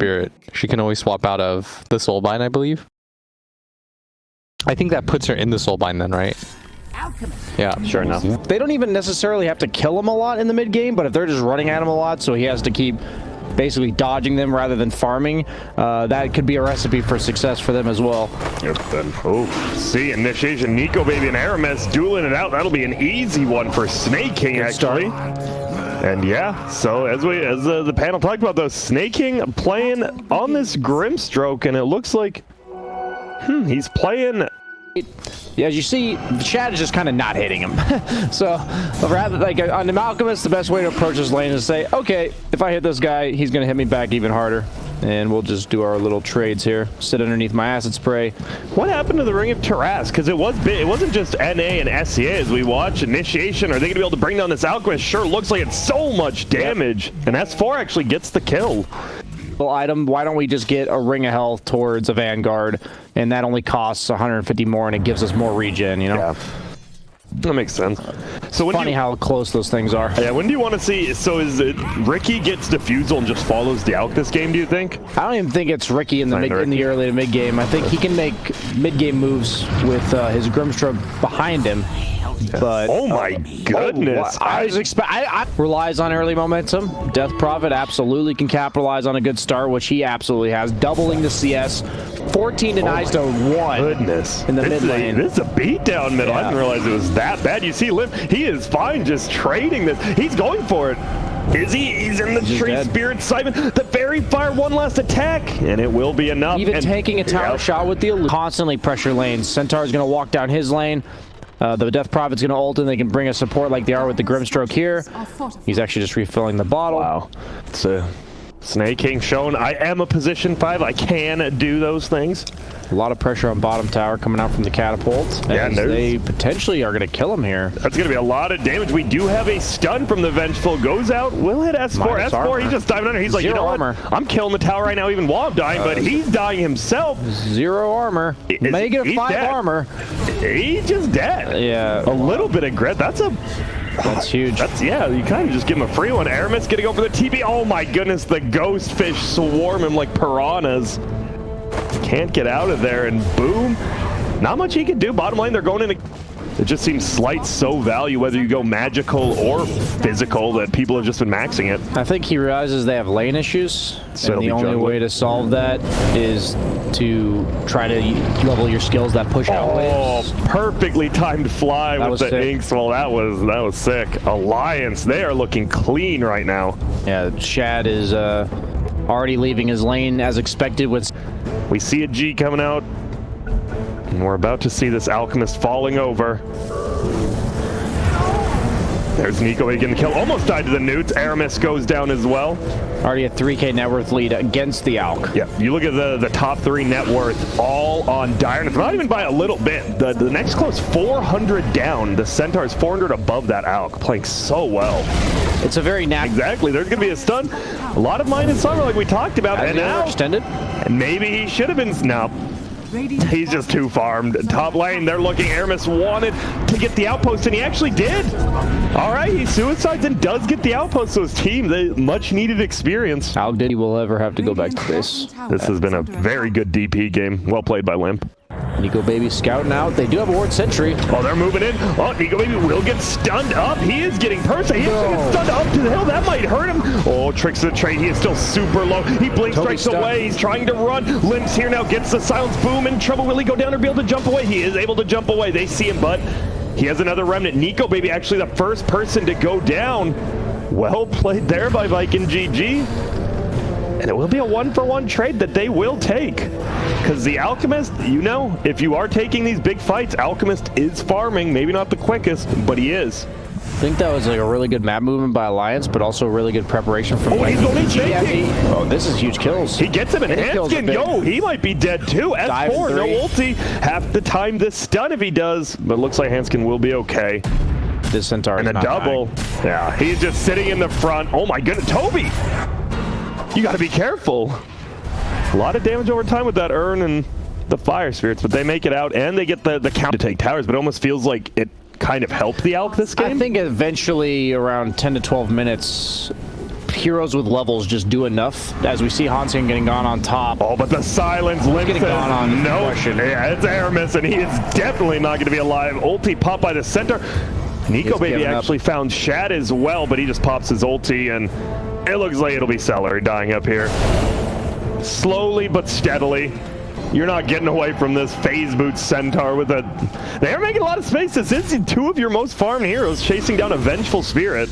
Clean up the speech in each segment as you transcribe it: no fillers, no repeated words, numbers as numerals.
Spirit. She can always swap out of the Soulbind, I believe. I think that puts her in the Soulbind then, right? Yeah, sure enough. They don't even necessarily have to kill him a lot in the mid game, but if they're just running at him a lot, so he has to keep basically dodging them rather than farming, that could be a recipe for success for them as well. Yep, then, see, initiation, Nico Baby and Aramis dueling it out. That'll be an easy one for Snake King, actually. And yeah, so as the panel talked about, though, Snake King playing on this Grimstroke, and it looks like he's playing. Yeah, as you see, the Shad is just kind of not hitting him. So, rather like on the Alchemist, the best way to approach this lane is to say, okay, if I hit this guy, he's going to hit me back even harder. And we'll just do our little trades here. Sit underneath my acid spray. What happened to the Ring of Taras? Because it wasn't just NA and SCA as we watch. Initiation, are they going to be able to bring down this Alchemist? Sure looks like it's so much damage. And S4 actually gets the kill. Item, why don't we just get a Ring of Health towards a Vanguard, and that only costs 150 more and it gives us more regen, you know? Yeah. That makes sense. So when funny how close those things are. Yeah, when do you want to see, so is it Ricky gets Diffusal and just follows the Alk this game, do you think? I don't even think it's Ricky in the early to mid game. I think he can make mid game moves with his Grimstroke behind him. But oh my goodness, I relies on early momentum. Death Prophet absolutely can capitalize on a good start, which he absolutely has, doubling the CS. 14 denies to 1 goodness in the mid lane. This is a beatdown middle. Yeah. I didn't realize it was that bad. You see Liv, he is fine just trading this. He's going for it. Is he? He's in the Tree Spirit Simon. The Fairy Fire, one last attack, and it will be enough. Even taking a tower shot with the constantly pressure lanes. Centaur's going to walk down his lane. The Death Prophet's going to ult, and they can bring a support like they are with the Grimstroke here. He's actually just refilling the bottle. Wow. It's a Snake King shown. I am a position 5. I can do those things. A lot of pressure on bottom tower coming out from the catapult. Yeah, and they potentially are going to kill him here. That's going to be a lot of damage. We do have a stun from the Vengeful. Goes out. Will hit S4. S4, he's just diving under. He's like, you know what? I'm killing the tower right now even while I'm dying, but he's dying himself. 0 armor. Negative 5 armor. He's just dead. Yeah. A little bit of grit. That's huge. Yeah, you kind of just give him a free one. Aramis gonna go for the TP. Oh my goodness, the ghost fish swarm him like piranhas. Can't get out of there, and boom. Not much he can do. Bottom lane, they're going in. It just seems slight value, whether you go magical or physical, that people have just been maxing it. I think he realizes they have lane issues, and the only way to solve that is to try to level your skills that push out waves. Perfectly timed fly with the inks. Well, that was sick. Alliance, they are looking clean right now. Yeah, Shad is already leaving his lane as expected. We see a G coming out. And we're about to see this Alchemist falling over. There's Nico getting the kill. Almost died to the newts. Aramis goes down as well. Already a 3k net worth lead against the Alk. Yeah, you look at the top 3 net worth, all on Dire, and it's not even by a little bit. The next close 400 down. The Centaur's 400 above that Alk, playing so well. It's a very natural. Exactly. There's going to be a stun. A lot of mine in summer, like we talked about. And now extended. And maybe he should have been. No. He's just too farmed. Top lane, they're looking. Aramis wanted to get the outpost, and he actually did. All right, he suicides and does get the outpost. So his team, they much needed experience. How did he will ever have to go back to this? This has been a very good DP game. Well played by Limp. Nico Baby scouting out. They do have a ward sentry. Oh, they're moving in. Oh, Nico Baby will get stunned up. He is getting Persa. He is getting stunned up to the hill. That might hurt him. Oh, tricks the trade. He is still super low. He blinks strikes away. He's trying to run. Limp's here now. Gets the silence. Boom. In trouble. Will he go down or be able to jump away? He is able to jump away. They see him, but he has another remnant. Nico Baby actually the first person to go down. Well played there by Viking GG. And it will be a 1-for-1 trade that they will take. Because the Alchemist, you know, if you are taking these big fights, Alchemist is farming. Maybe not the quickest, but he is. I think that was like a really good map movement by Alliance, but also a really good preparation from he's going Oh, this is huge kills. He gets him in Hanskin. Yo, he might be dead too. S4, no ulti. Have to time this stun if he does, but looks like Hanskin will be okay. This Centaur and a double. Dying. Yeah, he's just sitting in the front. Oh my goodness, Toby! You got to be careful. A lot of damage over time with that urn and the fire spirits, but they make it out and they get the count to take towers, but it almost feels like it kind of helped the Alk this game. I think eventually around 10 to 12 minutes, heroes with levels just do enough. As we see Hanskin getting gone on top. Oh, but the silence. Limp getting says gone on no. question. Yeah, it's Aramis, and he is definitely not going to be alive. Ulti popped by the center. Nico Baby actually found Shad as well, but he just pops his ulti, and it looks like it'll be Celery dying up here. Slowly but steadily. You're not getting away from this phase boot Centaur with a... They're making a lot of space. This is two of your most farmed heroes chasing down a Vengeful Spirit.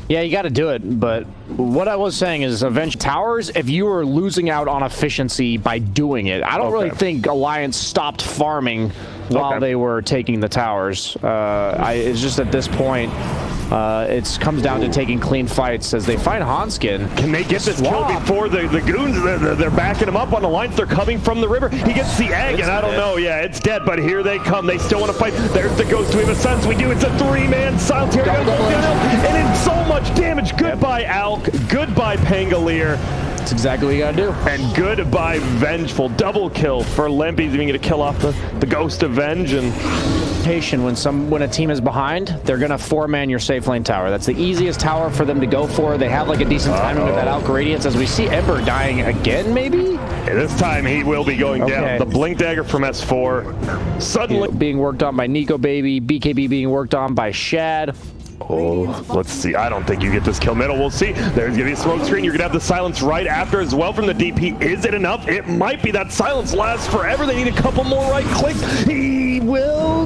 Yeah, you got to do it, but what I was saying is Avenge Towers, if you were losing out on efficiency by doing it, I don't really think Alliance stopped farming while they were taking the towers. It's just at this point, it comes down to taking clean fights as they find Hanskin. Can they get this kill before the goons? They're backing him up on the lines. They're coming from the river. He gets the egg, and I don't know. Yeah, it's dead, but here they come. They still want to fight. There's the ghost. We have a sense. We do. It's a three-man silence here. And it's so much damage. Goodbye, Alk. Goodbye, Pangolier. That's exactly what you gotta do. And goodbye, Vengeful. Double kill for Limp. He's even gonna kill off the Ghost of Venge. And when a team is behind, they're gonna four-man your safe lane tower. That's the easiest tower for them to go for. They have like a decent timing with that Alk Radiance. As we see Ember dying again, maybe? And this time he will be going down. The Blink Dagger from S4. Suddenly being worked on by Nico Baby. BKB being worked on by Shad. Oh, let's see. I don't think you get this kill middle. We'll see. There's going to be a smoke screen. You're going to have the silence right after as well from the DP. Is it enough? It might be. That silence lasts forever. They need a couple more right clicks. He will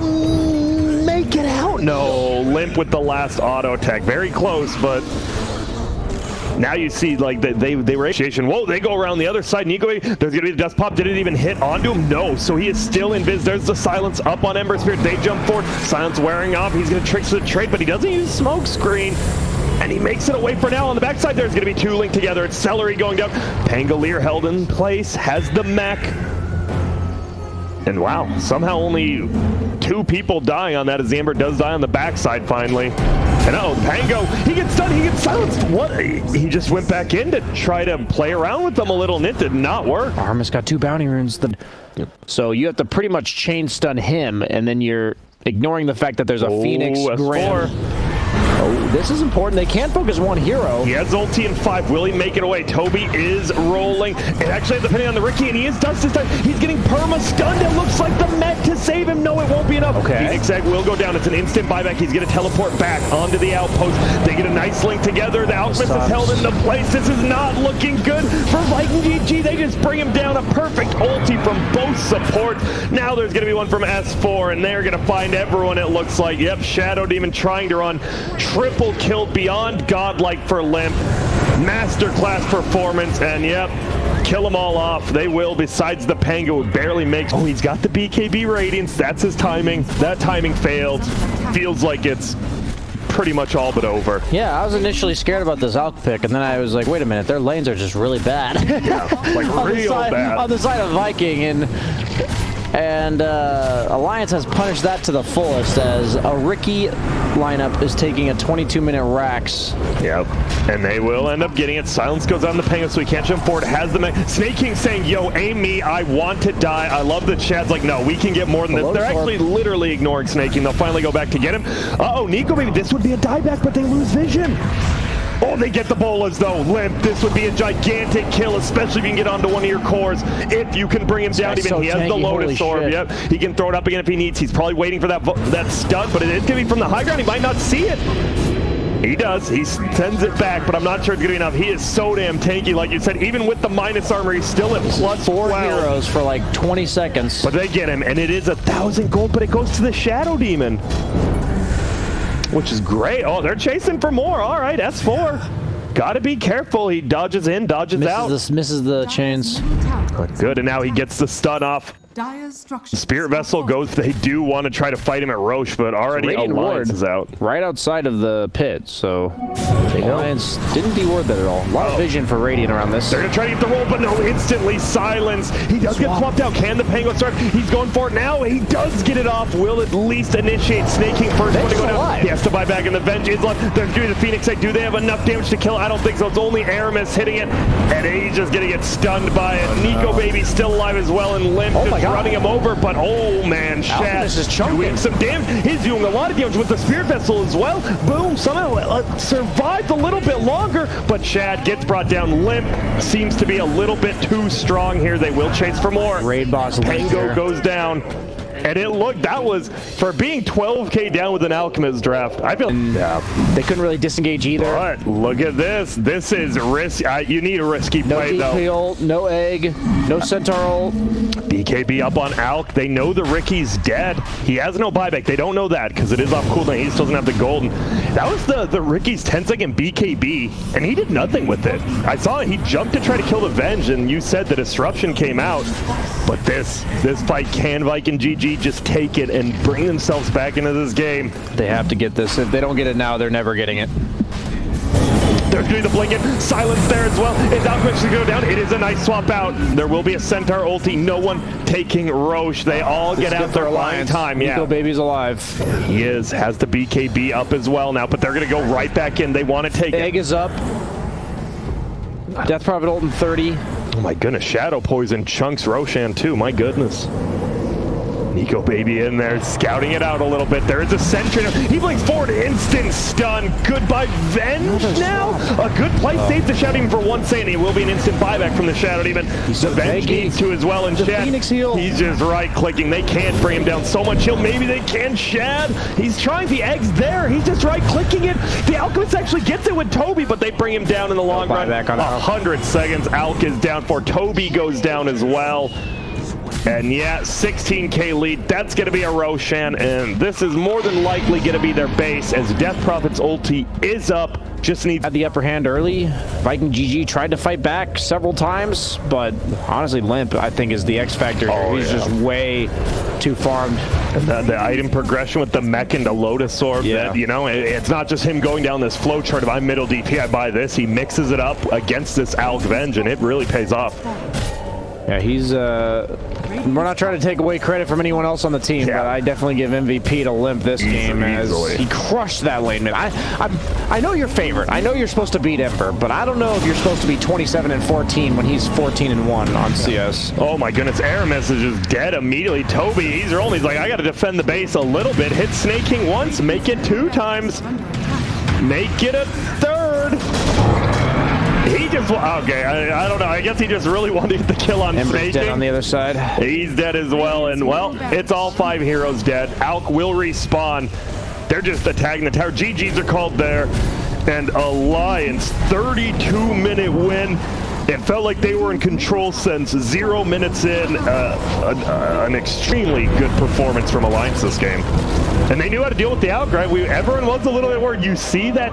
make it out. No, Limp with the last auto attack. Very close, but now you see like they were initiation. Whoa, they go around the other side. Nico, there's going to be the dust pop. Did it even hit onto him? No. So he is still in biz. There's the silence up on Ember Spirit. They jump forward. Silence wearing off. He's going to trick to the trade, but he doesn't use smoke screen. And he makes it away for now. On the backside, there's going to be two linked together. It's Celery going down. Pangolier held in place. Has the mech. And wow, somehow only two people die on that as the Ember does die on the backside finally. And Pango, he gets stunned, he gets silenced. What? He just went back in to try to play around with them a little, and it did not work. Aramis got 2 bounty runes. So you have to pretty much chain stun him, and then you're ignoring the fact that there's a Phoenix Grim. Oh, this is important. They can't focus one hero. He has ulti in 5. Will he make it away? Toby is rolling. It actually ends up hitting on the Ricky, and he is dust this time. He's getting perma-stunned. It looks like the mech to save him. No, it won't be enough. Phoenix Egg will go down. It's an instant buyback. He's going to teleport back onto the outpost. They get a nice link together. The Alchemist is held into place. This is not looking good for Viking GG. They just bring him down. A perfect ulti from both supports. Now there's going to be one from S4, and they're going to find everyone, it looks like. Yep, Shadow Demon trying to run. Triple kill beyond godlike for Limp. Masterclass performance, and yep, kill them all off. They will, besides the Pango who barely makes. Oh, he's got the BKB Radiance. That's his timing. That timing failed. Feels like it's pretty much all but over. Yeah, I was initially scared about this Alk pick, and then I was like, wait a minute, their lanes are just really bad. Yeah, like real bad. On the side of Viking, and Alliance has punished that to the fullest as a Ricky lineup is taking a 22-minute Rax. Yep, and they will end up getting it. Silence goes on the Pango, so he can't jump forward. Has the mech. Snake King saying, yo, aim me. I want to die. I love the Chad's like, no, we can get more than this. They're actually literally ignoring Snake King. They'll finally go back to get him. Uh-oh, Nico, maybe this would be a dieback, but they lose vision. Oh, they get the bolas though. Limp, this would be a gigantic kill, especially if you can get onto one of your cores. If you can bring him down, even he has the Lotus Orb. Yep, he can throw it up again if he needs. He's probably waiting for that stun, but it is going to be from the high ground. He might not see it. He does. He sends it back, but I'm not sure it's going to be enough. He is so damn tanky, like you said. Even with the minus armor, he's still at plus 4 heroes for like 20 seconds. But they get him, and it is 1,000 gold, but it goes to the Shadow Demon, which is great. Oh, they're chasing for more. All right, S4. Got to be careful. He dodges in, dodges out. Misses the chains. Good, and now he gets the stun off. Spirit Vessel goes. They do want to try to fight him at Roche, but already Alliance is out. Right outside of the pit, so Alliance didn't deward that at all. A lot of vision for Radiant around this. They're going to try to get the roll, but no, instantly silence. He does get swapped out. Can the Penguin start? He's going for it now. He does get it off. Will at least initiate. Snake King first one to go down. He has to buy back, and the Venge is left. They're doing the Phoenix Egg. Do they have enough damage to kill? I don't think so. It's only Aramis hitting it, and he's just going to get stunned by it. Nico Baby still alive as well, and Limp just running him over, but oh man, Shad is chunking. doing some damage. He's doing a lot of damage with the Spirit Vessel as well. Boom, somehow survived a little bit longer, but Shad gets brought down limp. Seems to be a little bit too strong here. They will chase for more. Raid boss Pango goes down. And it looked, that was, for being 12K down with an Alchemist draft, I feel... They couldn't really disengage either. But look at this. This is risky. You need a risky play, though. No no egg, no Centaur. BKB up on Alk. They know the Ricky's dead. He has no buyback. They don't know that because it is off cooldown. He still doesn't have the golden. That was the Ricky's 10-second BKB, and he did nothing with it. I saw it. He jumped to try to kill the Venge, and you said the disruption came out. But this fight, can Viking GG just take it and bring themselves back into this game? They have to get this. If they don't get it now, they're never getting it. They're doing the blinking. Silence there as well. Is Alchemist to go down? It is a nice swap out. There will be a Centaur ulti. No one taking Roche. They all get out their line time. Yeah. Nico Baby's alive. He is. Has the BKB up as well now, but they're going to go right back in. They want to take Egg it. is up. Death Prophet ult in 30. Oh my goodness. Shadow Poison chunks Roshan too. My goodness. Nico Baby in there, scouting it out a little bit. There is a sentry. He blinks forward, instant stun. Goodbye, Venge now. A good play, saves the Shadow Demon for one second. He will be an instant buyback from the Shadow Demon. The Venge needs to as well. And Shad, Phoenix heal. He's just right-clicking. They can't bring him down so much heal. Maybe they can. Shad, he's trying. The egg's there. He's just right-clicking it. The Alchemist actually gets it with Toby, but they bring him down in the long run. 100 seconds. Alk is down for. Toby goes down as well. And yeah, 16K lead. That's going to be a Roshan, and this is more than likely going to be their base as Death Prophet's ulti is up. Just needs... Had the upper hand early. Viking GG tried to fight back several times, but honestly, Limp, I think, is the X factor here. He's just way too farmed. And the item progression with the mech and the Lotus Orb, that, you know, it's not just him going down this flow chart. If I'm middle DP, I buy this. He mixes it up against this Alk Venge, and it really pays off. Yeah, he's, we're not trying to take away credit from anyone else on the team, but I definitely give MVP to Limp this game as he crushed that lane mid. I know your favorite. I know you're supposed to beat Ember, but I don't know if you're supposed to be 27-14 when he's 14-1 on CS. Oh my goodness, Aramis is just dead immediately. Toby, he's rolling. He's like, I got to defend the base a little bit. Hit Snake King once, make it 2 times. Make it a 3rd. He just, okay, I don't know. I guess he just really wanted to get the kill on Ember's Snake dead King. on the other side. He's dead as well, and well, it's all 5 heroes dead. Alk will respawn. They're just attacking the tower. GGs are called there, and Alliance, 32-minute win. It felt like they were in control since 0 minutes in. An extremely good performance from Alliance this game. And they knew how to deal with the Alk, right? Everyone was a little bit worried. You see that.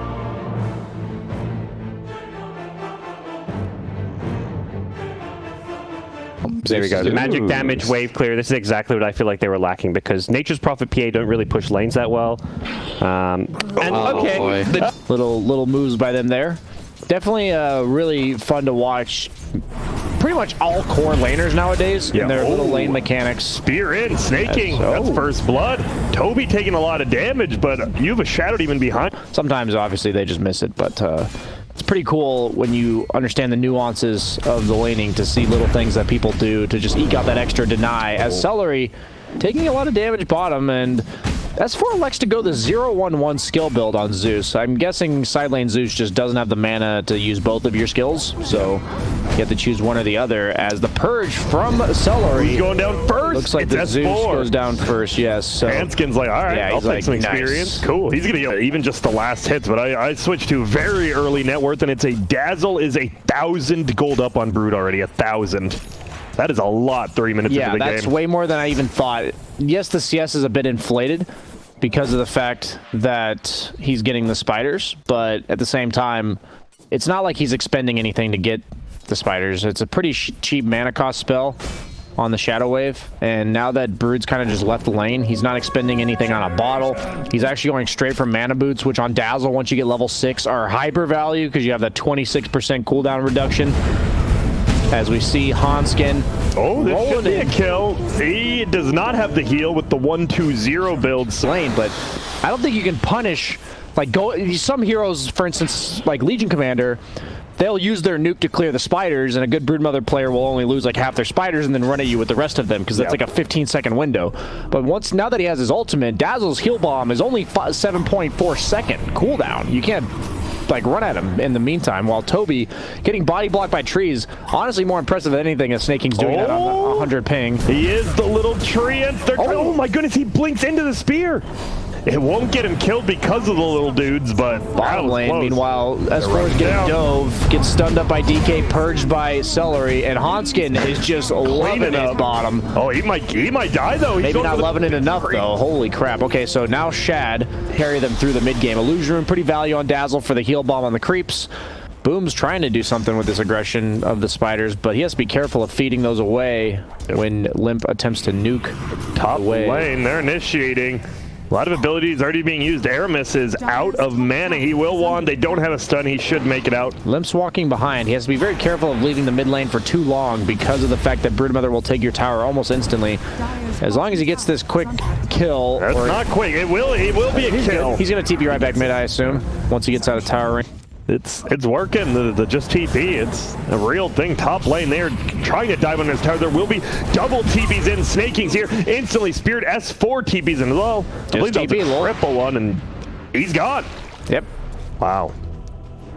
There we go. The magic damage, wave clear. This is exactly what I feel like they were lacking because Nature's Prophet PA don't really push lanes that well. Little moves by them there. Definitely really fun to watch. Pretty much all core laners nowadays in their little lane mechanics. Spear in, Snake King. That's first blood. Toby taking a lot of damage, but you have a Shadow Demon behind. Sometimes, obviously, they just miss it, but it's pretty cool when you understand the nuances of the laning to see little things that people do to just eke out that extra deny. As Celery taking a lot of damage bottom, and S4 elects to go the 0-1-1 skill build on Zeus. I'm guessing side lane Zeus just doesn't have the mana to use both of your skills, so you have to choose one or the other. As the purge from Celery. He's going down first. Looks like the Zeus goes down first, yes. So. Hanskin's like, all right, I'll take some experience. Nice. Cool. He's going to get even just the last hits, but I switched to very early net worth, and it's a Dazzle is 1,000 gold up on Brood already, 1,000. That is a lot 3 minutes into the game. Yeah, that's way more than I even thought. Yes, the CS is a bit inflated because of the fact that he's getting the spiders, but at the same time, it's not like he's expending anything to get the spiders. It's a pretty cheap mana cost spell on the Shadow Wave, and now that Brood's kind of just left the lane, he's not expending anything on a bottle. He's actually going straight for mana boots, which on Dazzle, once you get level 6, are hyper value because you have that 26% cooldown reduction. As we see Hanskin. Oh, this should be a kill. He does not have the heal with the 1-2-0 build. Lane, but I don't think you can punish, like, some heroes, for instance, like Legion Commander, they'll use their nuke to clear the spiders, and a good Broodmother player will only lose like half their spiders and then run at you with the rest of them, because that's like a 15-second window. But now that he has his ultimate, Dazzle's heal bomb is only 7.4 second cooldown. You can't like run at him in the meantime, while Toby getting body blocked by trees, honestly more impressive than anything that Snake King's doing that on the 100 ping. He is the little treant. Oh my goodness, he blinks into the spear. It won't get him killed because of the little dudes, but bottom lane, meanwhile, S4 is getting dove, gets stunned up by DK, purged by Celery, and Hanskin is just loving it bottom. Oh, he might die though. He's maybe not loving it enough though. Holy crap. Okay, so now Shad carry them through the mid game. Illusion Room, pretty value on Dazzle for the heal bomb on the creeps. Boom's trying to do something with this aggression of the spiders, but he has to be careful of feeding those away when Limp attempts to nuke top lane. They're initiating. A lot of abilities already being used. Aramis is out of mana. He will wand. They don't have a stun. He should make it out. Limp's walking behind. He has to be very careful of leaving the mid lane for too long because of the fact that Broodmother will take your tower almost instantly. As long as he gets this quick kill. That's not quick. It will be a kill. He's going to TP right back mid, I assume, once he gets out of tower range. It's working. The just TP. It's a real thing. Top lane, they're trying to dive on his tower. There will be double TPs in. Snake King's here. Instantly speared. S4 TPs in as well. I believe that's a triple one, and he's gone. Yep. Wow.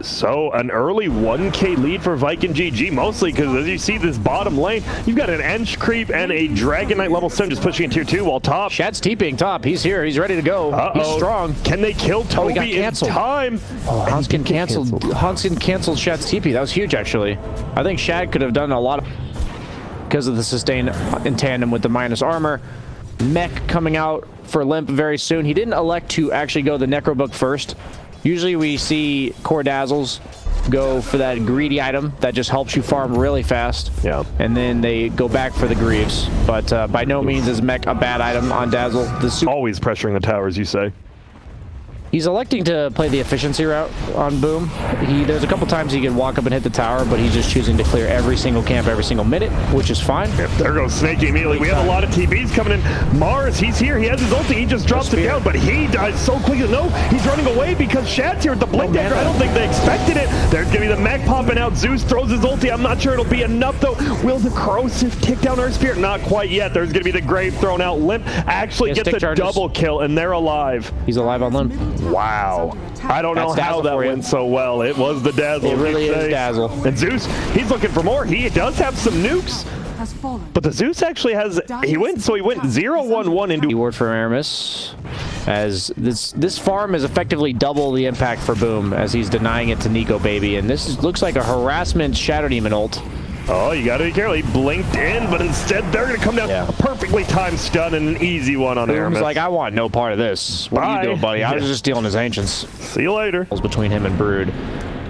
So an early 1K lead for Viking GG, mostly because as you see this bottom lane, you've got an Ench creep and a Dragon Knight level 7 just pushing in tier 2 while top. Shad's TPing top. He's here. He's ready to go. He's strong. Can they kill Toby he got canceled. in time? Oh, Hanskin canceled Shad's TP. That was huge, actually. I think Shad could have done a lot because of the sustain in tandem with the minus armor. Mech coming out for Limp very soon. He didn't elect to actually go the Necro Book first. Usually we see core Dazzles go for that greedy item that just helps you farm really fast. Yeah. And then they go back for the Greaves. But by no means is Mech a bad item on Dazzle. Always pressuring the towers, you say. He's electing to play the efficiency route on Boom. There's a couple times he can walk up and hit the tower, but he's just choosing to clear every single camp every single minute, which is fine. Yep, there goes Snakey immediately. We have a lot of TPs coming in. Mars, he's here. He has his ulti. He just drops it down, but he dies so quickly. No, he's running away because Shad's here with the Blink Dagger. I don't think they expected it. There's going to be the mech popping out. Zeus throws his ulti. I'm not sure it'll be enough, though. Will the corrosive kick down our spear? Not quite yet. There's going to be the grave thrown out. Limp actually gets a double kill, and they're alive. He's alive on Limp. Wow. I don't know how that went so well. It was the Dazzle. It really is Dazzle. And Zeus, he's looking for more. He does have some nukes. But the Zeus actually has, he went 0-1-1 into... Reward for Aramis, as this farm is effectively double the impact for Boom, as he's denying it to Nico Baby, and this looks like a harassment Shadow Demon ult. Oh, you gotta be careful. He blinked in, but instead they're gonna come down. A perfectly timed stun and an easy one on Aramis. Boom's like, I want no part of this. What are you doing, buddy? I was just stealing his ancients. See you later. Between him and Brood,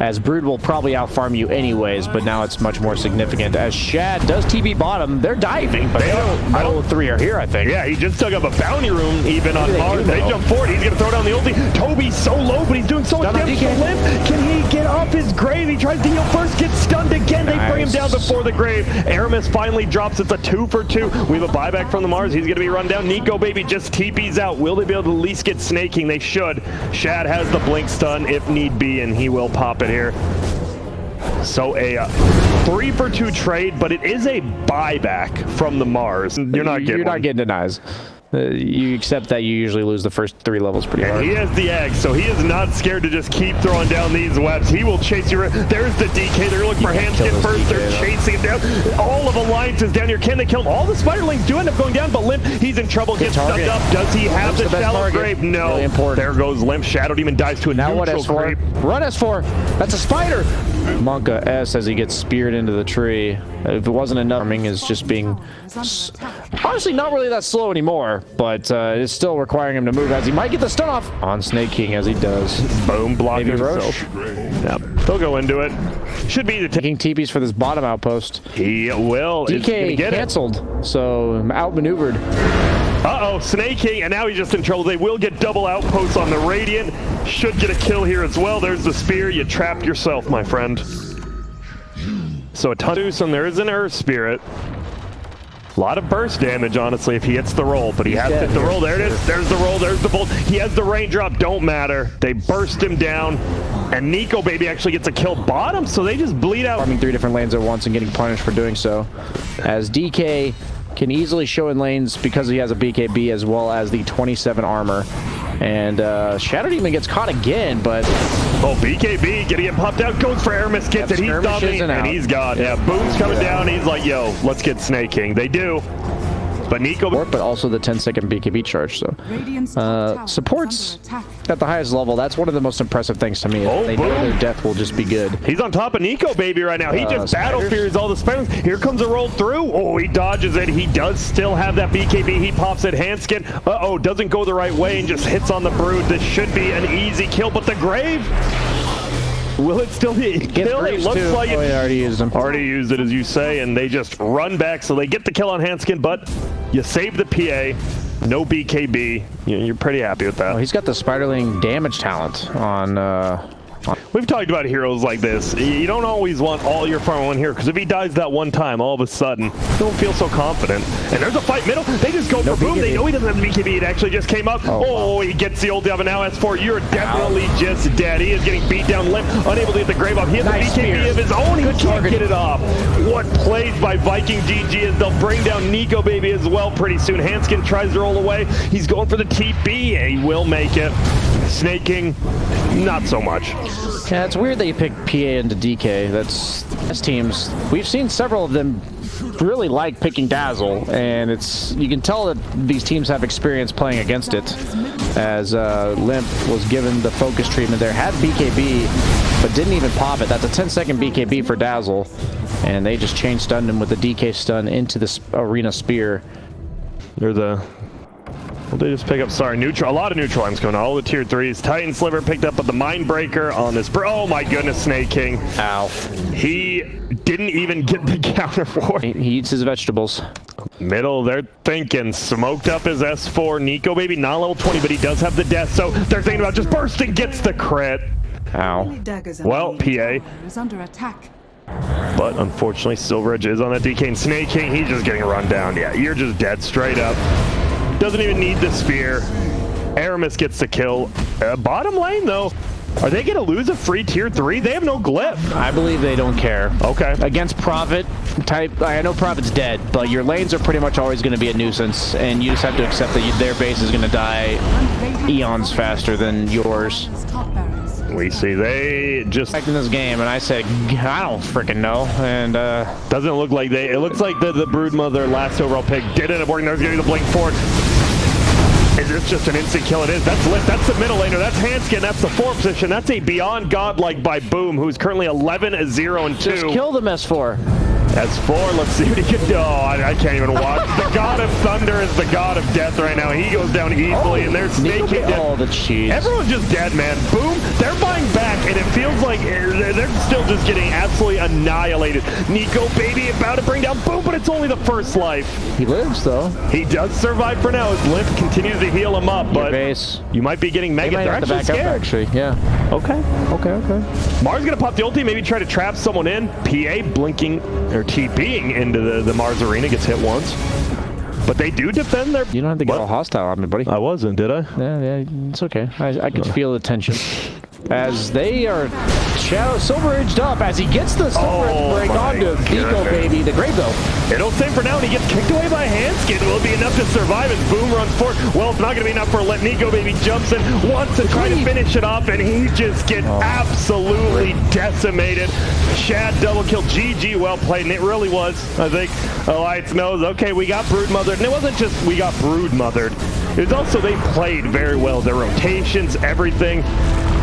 as Brood will probably out-farm you anyways, but now it's much more significant. As Shad does TB bottom, they're diving, but I don't 3 are here, I think. Yeah, he just dug up a bounty room even on Mars. They jump forward. He's gonna throw down the ulti. Toby's so low, but he's doing so much damage to Limp. Can he get off his grave? He tries to heal first, gets stunned again. They bring him down before the grave. Aramis finally drops. It's a 2 for 2. We have a buyback from the Mars. He's gonna be run down. Nico Baby just TP's out. Will they be able to at least get snaking? They should. Shad has the blink stun if need be, and he will pop it here. So a 3 for 2 trade, but it is a buyback from the Mars. You're not getting denies. You accept that you usually lose the first 3 levels pretty hard. He has the egg, so he is not scared to just keep throwing down these webs. He will chase you. There's the DK. They're looking for Hanskin first. DK, they're chasing it down. All of Alliance is down here. Can they kill him? All the Spiderlings do end up going down, but Limp, he's in trouble. Gets stunned up. Does he have the shallow grave? No. Really there goes Limp. Shadow Demon dies to a neutral grave. Run S4. That's a spider. Monka S as he gets speared into the tree. If it wasn't enough, farming is just being honestly not really that slow anymore, but it's still requiring him to move as he might get the stun off on Snake King as he does. Boom, blocking himself. Yep, they'll go into it. Should be the taking TPs for this bottom outpost. He will. DK canceled, so outmaneuvered. Uh-oh, Snake King, and now he's just in trouble. They will get double outposts on the Radiant. Should get a kill here as well. There's the spear. You trapped yourself, my friend. So a ton of and there is an Earth Spirit. A lot of burst damage, honestly, if he hits the roll, but he has to hit the roll. There it is. There's the roll. There's the bolt. He has the raindrop. Don't matter. They burst him down, and Nico Baby actually gets a kill bottom, so they just bleed out. Farming 3 different lanes at once and getting punished for doing so. As DK can easily show in lanes because he has a BKB as well as the 27 armor. And Shadow Demon gets caught again, but... Oh, BKB getting it popped out, goes for Aramis, gets it, he's dumbing, and he's gone. Yeah, Boom's coming down, he's like, yo, let's get Snake King. They do. But Nico... But also the 10-second BKB charge, so... supports at the highest level, that's one of the most impressive things to me. They know their death will just be good. He's on top of Nico Baby right now. He just battle fears all the spiders. Here comes a roll through. Oh, he dodges it. He does still have that BKB. He pops it. Handskin. Uh-oh, doesn't go the right way and just hits on the Brood. This should be an easy kill, but the Grave... Will it still be a kill? It looks like it. Already used them. Already used it, as you say, and they just run back, so they get the kill on Handskin, but you save the PA. No BKB. You're pretty happy with that. Oh, he's got the Spiderling damage talent on... We've talked about heroes like this. You don't always want all your farm on one hero, because if he dies that one time, all of a sudden, you don't feel so confident. And there's a fight middle. They just go for Boom. They know he doesn't have BKB. It actually just came up. Oh, he gets the ulti up, and now S4, you're definitely just dead. He is getting beat down, limp, unable to get the grave off. He has a BKB of his own. He can't get it off. What plays by Viking GG as they'll bring down Nico Baby as well pretty soon. Handskin tries to roll away. He's going for the TP, and he will make it. Snake King, not so much. Yeah, it's weird that you pick PA into DK. That's teams. We've seen several of them really like picking Dazzle, and you can tell that these teams have experience playing against it. As Limp was given the focus treatment there, had BKB, but didn't even pop it. That's a 10-second BKB for Dazzle, and they just chain stunned him with the DK stun into the arena spear. Well, they just pick up, neutral. A lot of neutral lines going on. All the tier 3s. Titan Sliver picked up with the Mindbreaker on this. Oh my goodness, Snake King. Ow. He didn't even get the counter for it. He eats his vegetables. Middle, they're thinking. Smoked up his S4. Nico Baby, not level 20, but he does have the death, so they're thinking about just bursting, gets the crit. Ow. Well, PA. But unfortunately, Silveridge is on that DK, and Snake King, he's just getting run down. Yeah, you're just dead straight up. Doesn't even need the spear. Aramis gets the kill. Bottom lane, though. Are they going to lose a free tier 3? They have no glyph. I believe they don't care. Okay. Against Prophet type, I know Prophet's dead, but your lanes are pretty much always going to be a nuisance, and you just have to accept that their base is going to die eons faster than yours. We see they just in this game, and I said, I don't freaking know. And doesn't look like they. It looks like the Broodmother last overall pick did end up working. There's getting the blink forward. Is this just an instant kill? It is. That's Lit. That's the middle laner. That's Handskin. That's the 4 position. That's a beyond godlike by Boom, who's currently 11-0-2. Just kill them S4. S4, let's see what he can do. Oh, I can't even watch. The God of Thunder is the God of Death right now. He goes down easily, and there's Snake King dead. Oh, the cheese. Everyone's just dead, man. Boom, they're buying back, and it feels like they're still just getting absolutely annihilated. Nico Baby about to bring down Boom, but it's only the first life. He lives, though. He does survive for now as Limp continues to heal him up, but you might be getting Mega. They're actually scared. Actually, yeah. Okay. Mars gonna pop the ulti, maybe try to trap someone in. PA blinking, or TPing into the Mars arena, gets hit once. But they do defend their... You don't have to get all hostile on me, buddy. I wasn't, did I? Yeah, it's okay. I could feel the tension. As they are Silver-edged up as he gets the Silver break onto Nico Baby, the Grave though. It'll stay for now, and he gets kicked away by Handskin. Will it be enough to survive as Boom runs forward? Well, it's not going to be enough for Let Nico Baby jumps in, wants to try to finish it off, and he just gets absolutely decimated. Shad double kill, GG, well played, and it really was. I think Alliance knows, okay, we got Broodmothered, and it wasn't just we got Broodmothered. It was also they played very well, their rotations, everything.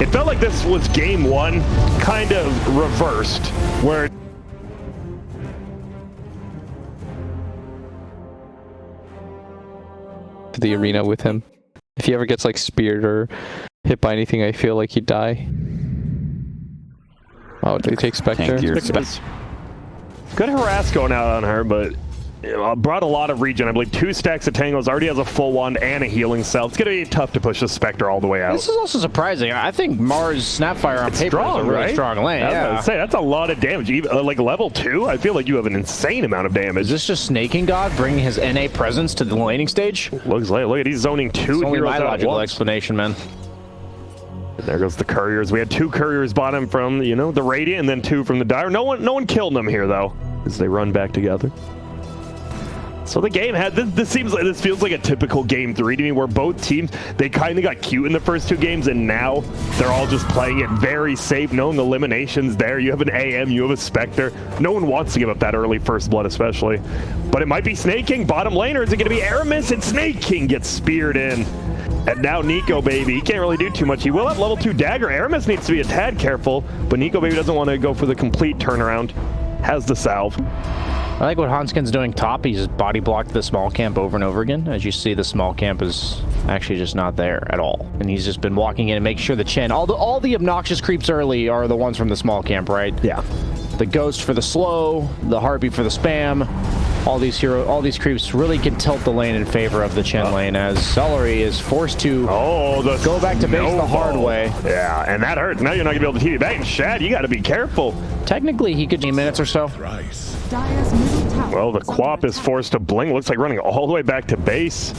It felt like this was game one, kind of reversed, where to the arena with him. If he ever gets like speared or hit by anything, I feel like he'd die. Oh, they take Spectre? Good harass going out on her, but brought a lot of regen. I believe 2 stacks of tangles, already has a full wand and a healing cell. It's going to be tough to push the Spectre all the way out. This is also surprising. I think Mars Snapfire on paper is a really strong lane. I was say, that's a lot of damage. Even, like level 2, I feel like you have an insane amount of damage. Is this just Snaking God bringing his NA presence to the laning stage? Looks like, look at, he's zoning 2 It's only heroes my at logical once. explanation, man. And there goes the couriers. We had 2 couriers bottom from, you know, the Radiant, and then 2 from the Dire. No one killed them here though, as they run back together. So the game had this feels like a typical game 3 to me, where both teams, they kind of got cute in the first 2 games, and now they're all just playing it very safe, knowing eliminations there. You have an AM, you have a Spectre. No one wants to give up that early first blood, especially. But it might be Snake King bottom laner. Is it going to be Aramis? And Snake King gets speared in. And now Nico Baby, he can't really do too much. He will have level 2 dagger. Aramis needs to be a tad careful, but Nico Baby doesn't want to go for the complete turnaround. Has the salve. I like what Hanskin's doing top. He's body blocked the small camp over and over again. As you see, the small camp is actually just not there at all. And he's just been walking in and making sure the Chen, all the obnoxious creeps early are the ones from the small camp, right? Yeah. The Ghost for the slow, the Heartbeat for the spam. All these creeps really can tilt the lane in favor of the Chen lane, as Celery is forced to go back to base the hard way. Yeah, and that hurts. Now you're not going to be able to TP back. And Shad, you got to be careful. Technically, he could do minutes or so. Well, the Quap is forced to blink. Looks like running all the way back to base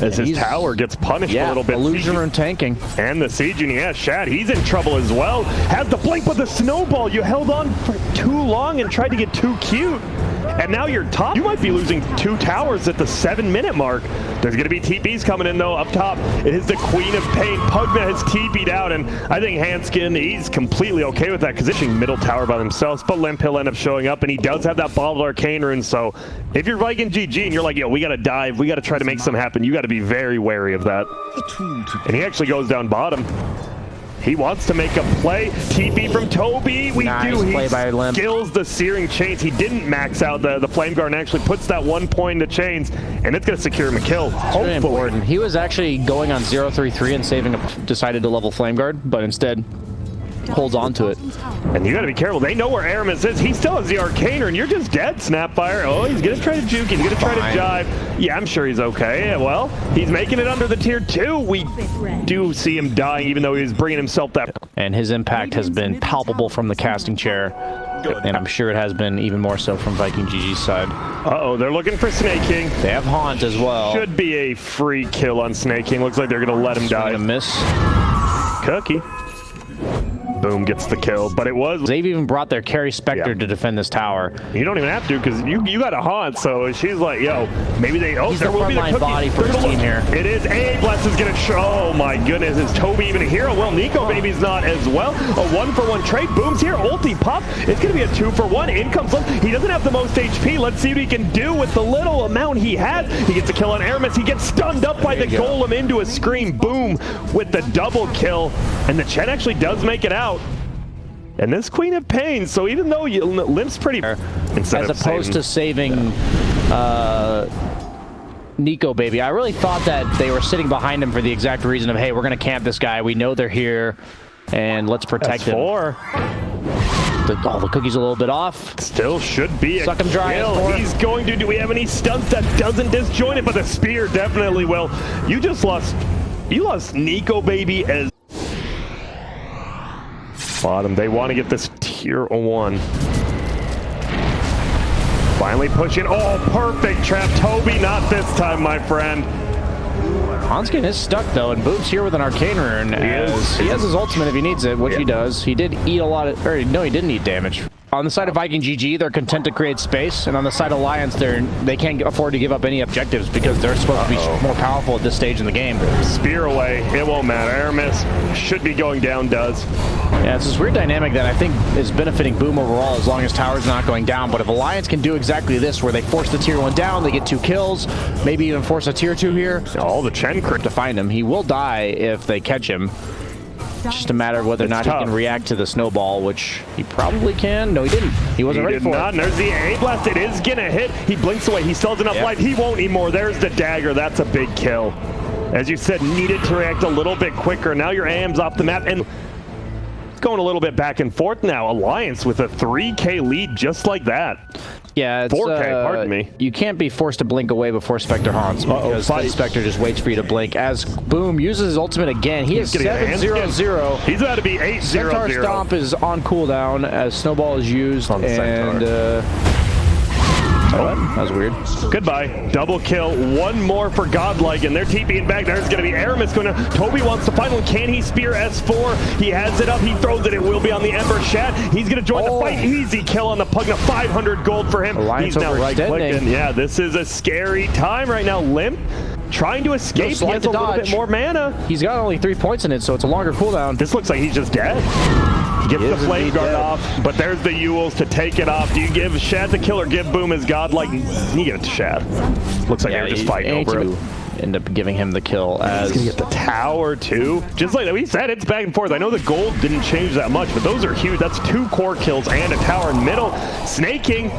as his tower gets punished a little bit. Illusion Rune tanking. And the Siege, and yeah, Shad, he's in trouble as well. Has the blink, but the snowball, you held on for too long and tried to get too cute. And now you're top. You might be losing 2 towers at the 7-minute mark. There's going to be TPs coming in, though, up top. It is the Queen of Pain. Pugna has TP'd out, and I think Hanskin, he's completely okay with that, because it's middle tower by themselves. But Limp, he'll end up showing up, and he does have that bottled Arcane Rune. So if you're Viking GG and you're like, yo, we got to dive, we got to try to make something happen, you got to be very wary of that. And he actually goes down bottom. He wants to make a play. TP from Toby. He skills the Searing Chains. He didn't max out the Flame Guard and actually puts that 1 point into Chains, and it's going to secure him a kill. Hopefully. Important. He was actually going on 0-3-3 and saving decided to level Flame Guard, but instead holds on to it. And you got to be careful. They know where Aramis is. He still has the Arcane Rune. You're just dead, Snapfire. Oh, he's going to try to juke. He's going to try to jive. Yeah, I'm sure he's okay. Yeah, well, he's making it under the tier 2. We do see him dying, even though he's bringing himself that. And his impact has been palpable from the casting chair. And I'm sure it has been even more so from Viking GG's side. Uh-oh, they're looking for Snake King. They have Haunt as well. Should be a free kill on Snake King. Looks like they're going to let him die. Miss. Cookie. Boom, gets the kill, but it was... They've even brought their carry Spectre to defend this tower. You don't even have to, because you got a Haunt, so she's like, yo, maybe they... Oh, there will be the body for his team here. It is. Bless is going to show... Oh, my goodness. Is Toby even a hero? Well, Nico Baby's not as well. A 1-for-1 trade. Boom's here. Ulti pop. It's going to be a 2-for-1. In comes Limp. He doesn't have the most HP. Let's see what he can do with the little amount he has. He gets a kill on Aramis. He gets stunned up by the Golem into a Scream. Boom with the double kill. And the Chen actually does make it out. And this Queen of Pain, so even though Limp's pretty... As opposed to saving Nico Baby, I really thought that they were sitting behind him for the exact reason of, hey, we're going to camp this guy. We know they're here, and let's protect him. The cookie's a little bit off. Still should be a Suck him dry. He's going to... Do we have any stunts that doesn't disjoint it? But the spear definitely will. You just lost... You lost Nico Baby as... Bottom. They want to get this tier 1. Finally pushing. Oh, perfect trap. Toby, not this time, my friend. Hanskin is stuck, though, and Boom's here with an Arcane Rune. He has his ultimate if he needs it, which he does. He did eat a lot of... Or, no, he didn't eat damage. On the side of Viking GG, they're content to create space, and on the side of Alliance, they can't afford to give up any objectives because they're supposed to be more powerful at this stage in the game. Spear away. It won't matter. Aramis should be going down, does. Yeah, it's this weird dynamic that I think is benefiting Boom overall as long as Tower's not going down. But if Alliance can do exactly this, where they force the tier 1 down, they get 2 kills, maybe even force a tier 2 here. All the Chen crit to find him. He will die if they catch him. It's just a matter of whether or not he can react to the snowball, which he probably can. No, he didn't. He wasn't ready for it. And there's the A blast. It is gonna hit. He blinks away. He still has enough life. He won't anymore. There's the dagger. That's a big kill. As you said, needed to react a little bit quicker. Now your AM's off the map, and it's going a little bit back and forth now. Alliance with a 3K lead just like that. Yeah, it's 4K, pardon me. You can't be forced to blink away before Spectre haunts because then Spectre just waits for you to blink. As Boom uses his ultimate again, he is 7-0-0. He's about to be 8-0-0. Centaur Stomp is on cooldown as Snowball is used, on and that was weird. Goodbye. Double kill. One more for Godlike, and they're TPing back. There's going to be Aramis going to... Toby wants the final one. Can he spear S4? He has it up. He throws it. It will be on the Ember. Shat, he's going to join the fight. Easy kill on the Pugna. 500 gold for him. Alliance he's now overextending. right-clicking. Yeah, this is a scary time right now. Limp trying to escape. He has a little bit more mana. He's got only 3 points in it, so it's a longer cooldown. This looks like he's just dead. He gets the flame guard off, but there's the Yules to take it off. Do you give Shad the kill or give Boom his godlike? You give it to Shad. Looks like they're just fighting over it. End up giving him the kill as... He's gonna get the tower too. Just like we said, it's back and forth. I know the gold didn't change that much, but those are huge. That's 2 core kills and a tower in middle. Snaking,